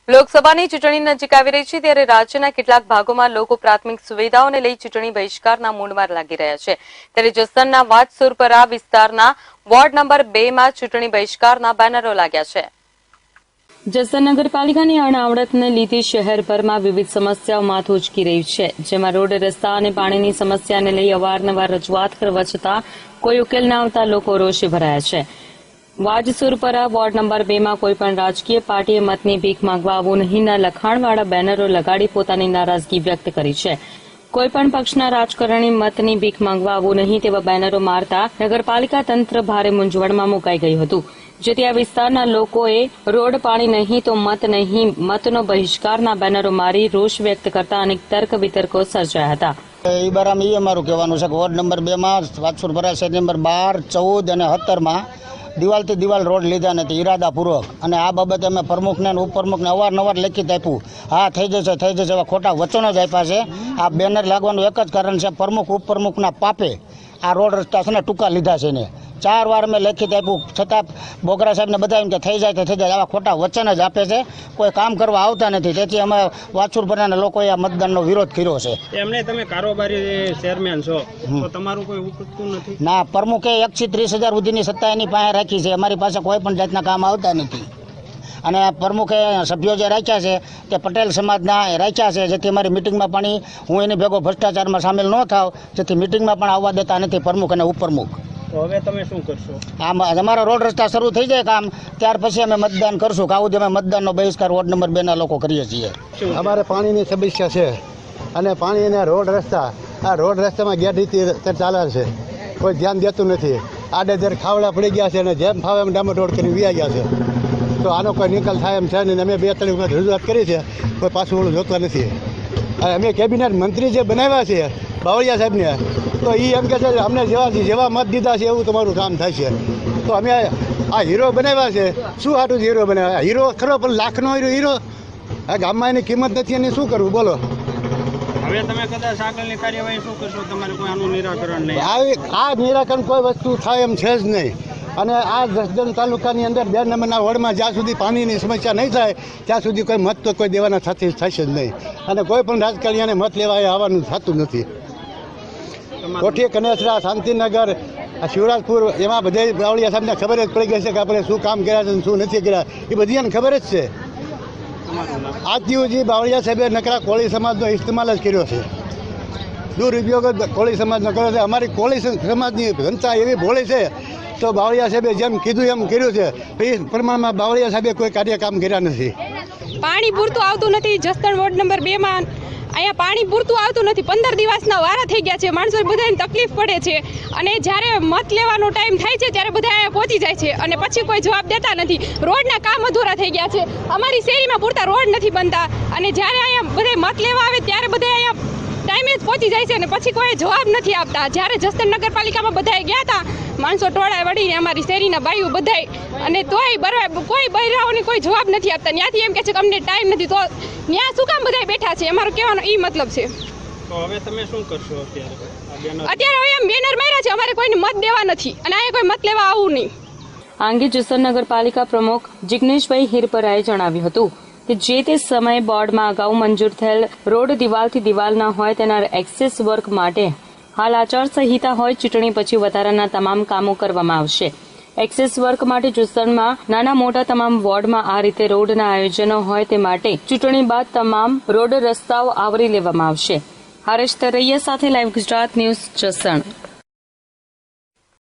લોકસભાની ચૂંટણી નજીક આવી રહી છે ત્યારે રાજ્યના કેટલાક ભાગોમાં લોકો પ્રાથમિક સુવિધાઓને લઈ ચૂંટણી બહિષ્કારના મૂડમાં લાગી રહ્યા છે ત્યારે જસદણના વાટસુરપરા વિસ્તારના વોર્ડ નંબર 2 માં ચૂંટણી બહિષ્કારના બેનરો લાગ્યા છે। જસદણ નગરપાલિકાની અણાવડતને લીધે શહેરભરમાં વિવિધ સમસ્યાઓ માથું ઉંચકી રહી છે, જેમાં રોડ રસ્તા અને પાણીની સમસ્યાને લઈ અવારનવાર રજૂઆત કરવા છતાં કોઈ ઉકેલ ન આવતા લોકો રોષે ભરાયા છે। વાજસુરપરા વોર્ડ નંબર 2 માં કોઈપણ રાજકીય પાર્ટીએ મતની ભીખ માંગવા આવવું નહીંના લખાણવાળા બેનરો લગાડી પોતાની નારાજગી વ્યક્ત કરી છે। કોઈપણ પક્ષના રાજકારણી મતની ભીખ માંગવા આવવું નહીં તેવા બેનરો મારતા નગરપાલિકા તંત્ર ભારે મૂંઝવણમાં મુકાઈ ગયું હતું, જેથી આ વિસ્તારના લોકોએ રોડ પાણી નહીં તો મત નહીં, મતનો બહિષ્કારના બેનરો મારી રોષ વ્યક્ત કરતા અનેક તર્ક વિતર્કો સર્જાયા હતા। એ બારામાં એ અમારું કહેવાનું છે કે વોર્ડ નંબર 2 માં વાજસુરપરા શેરી નંબર 12, 14 અને 17 માં દિવાલથી દિવાલ રોડ લીધા નથી ઈરાદાપૂર્વક, અને આ બાબતે અમે પ્રમુખને અને ઉપપ્રમુખને અવારનવાર લેખિત આપ્યું, હા થઈ જશે એવા ખોટા વચનો જ આપ્યા છે। આ બેનર લાગવાનું એક જ કારણ છે, પ્રમુખ ઉપપ્રમુખના પાપે આ રોડ રસ્તા છે ને ટૂંકા લીધા છે ને 4 વાર અમે લેખિત આપ્યું, છતાં બોગરા સાહેબને બધા એમ કે થઈ જાય આવા ખોટા વચન જ આપે છે, કોઈ કામ કરવા આવતા નથી। તેથી અમે વાજસુરપરાના લોકોએ આ મતદાનનો વિરોધ કર્યો છે। એમને તમે કારોબારી ચેરમેન છો તો તમારું કોઈ ઉપકતું નથી? ના, પ્રમુખે 1 થી 30,000 સુધીની સત્તા એની પાસે રાખી છે, અમારી પાસે કોઈ પણ જાતના કામ આવતા નથી। અને પ્રમુખે સભ્યો જે રાખ્યા છે તે પટેલ સમાજના રાખ્યા છે, જેથી અમારી મિટિંગમાં પણ હું એની ભેગો ભ્રષ્ટાચારમાં સામેલ ન થાવ, જેથી મિટિંગમાં પણ આવવા દેતા નથી પ્રમુખ અને ઉપપ્રમુખ। તો હવે તમે શું કરશો? અમારા રોડ રસ્તા શરૂ થઈ જાય કામ ત્યાર પછી અમે મતદાન કરશું, કે આવું અમે મતદાનનો બહિષ્કાર વોર્ડ નંબર 2 ના લોકો કરીએ છીએ। અમારે પાણીની સમસ્યા છે અને પાણી અને રોડ રસ્તા, આ રોડ રસ્તામાં ગેરરીતિ ચાલે છે, કોઈ ધ્યાન દેતું નથી। આડેધડ ખાવડા પડી ગયા છે અને જેમ ફાવે એમ ડામર રોડ કરી વ્યા ગયા છે, તો આનો કોઈ નિકાલ થાય એમ છે નહીં। અમે 2-3 વખત રજૂઆત કરી છે, કોઈ પાછું ઓળું જોતા નથી। અને અમે કેબિનેટ મંત્રી જે બનાવ્યા છે બાવળિયા સાહેબને, તો એ એમ કહે છે અમને જેવા મત દીધા છે એવું તમારું કામ થાય છે। તો અમે આ હીરો બનાવ્યા છે, શું હાટું હીરો બનાવ્યા? હીરો ખરો પણ લાખનો હીરો, આ ગામમાં એની કિંમત નથી, એની શું કરવું બોલો? હવે તમે કદાચ આગળની કાર્યવાહી શું કરશો? તમારે કોઈ આનું નિરાકરણ નહીં? આ નિરાકરણ કોઈ વસ્તુ થાય એમ છે જ નહીં। અને આ જસદણ તાલુકાની અંદર 2 નંબરના વોર્ડમાં જ્યાં સુધી પાણીની સમસ્યા નહીં થાય ત્યાં સુધી કોઈ મત તો કોઈ દેવાના થશે જ નહીં, અને કોઈ પણ રાજકારણીને મત લેવા આવવાનું થતું નથી। કોઠી, કનેસરા, શાંતિનગર, શિવરાજપુર, એમાં બધે બાવળિયા સાહેબને ખબર જ પડી ગઈ છે કે આપણે શું કામ કર્યા છે શું નથી કર્યા, એ બધી એને ખબર જ છે। આજથી બાવળિયા સાહેબે નકરા કોળી સમાજનો ઇસ્તેમાલ જ કર્યો છે, દુરુપયોગ જ કોળી સમાજનો કર્યો છે। અમારી કોળી સમાજની જનતા એવી ભોળી છે, તો બાવળિયા સાહેબે જેમ કીધું એમ કર્યું છે, એ પ્રમાણમાં બાવળિયા સાહેબે કોઈ કાર્યકામ કર્યા નથી। પાણી પૂરતું આવતું નથી જસદણ વોર્ડ નંબર 2 માં, અહીંયા પાણી પૂરતું આવતું નથી। 15 દિવસના વારા થઈ ગયા છે, માણસો બધાને તકલીફ પડે છે, અને જ્યારે મત લેવાનો ટાઈમ થાય છે ત્યારે બધા અહીંયા પહોંચી જાય છે અને પછી કોઈ જવાબ દેતા નથી। રોડના કામ અધૂરા થઈ ગયા છે, અમારી શેરીમાં પૂરતા રોડ નથી બનતા, અને જ્યારે અહીંયા બધા મત લેવા આવે ત્યારે બધા અહીંયા ટાઈમે જ પહોંચી જાય છે અને પછી કોઈ જવાબ નથી આપતા। જ્યારે જસદણ નગરપાલિકામાં બધાએ ગયા હતા માણસો ટોળા વળીને અમારી શેરીના બાઈઓ બધાય, અને તોય કોઈ બૈરાઓને કોઈ જવાબ નથી આપતા। ત્યાંથી એમ કહે છે કે અમને ટાઈમ નથી, તો ત્યાં શું કામ બધા બેઠા છે? અમારો કહેવાનો એ મતલબ છે। તો હવે તમે શું કરશો? અત્યારે હવે એમ બેનર માર્યા છે, અમારે કોઈને મત દેવા નથી અને અહીંયા કોઈ મત લેવા આવવું નહીં। આ અંગે જસદણ નગરપાલિકા પ્રમુખ જિગ્નેશભાઈ હિરપરાએ જણાવ્યું હતું કે જે તે સમયે બોર્ડમાં અગાઉ મંજૂર થયેલ રોડ દિવાલથી દિવાલ ન હોય તેના એક્સેસ વર્ક માટે હાલ આચારસંહિતા હોય, ચૂંટણી પછી વધારાના તમામ કામો કરવામાં આવશે। એક્સેસ વર્ક માટે જસદણમાં નાના મોટા તમામ વોર્ડમાં આ રીતે રોડના આયોજનો હોય તે માટે ચૂંટણી બાદ તમામ રોડ રસ્તાઓ આવરી લેવામાં આવશે। હરેશ તરૈયા સાથે લાઈવ ગુજરાત ન્યૂઝ, જસદણ।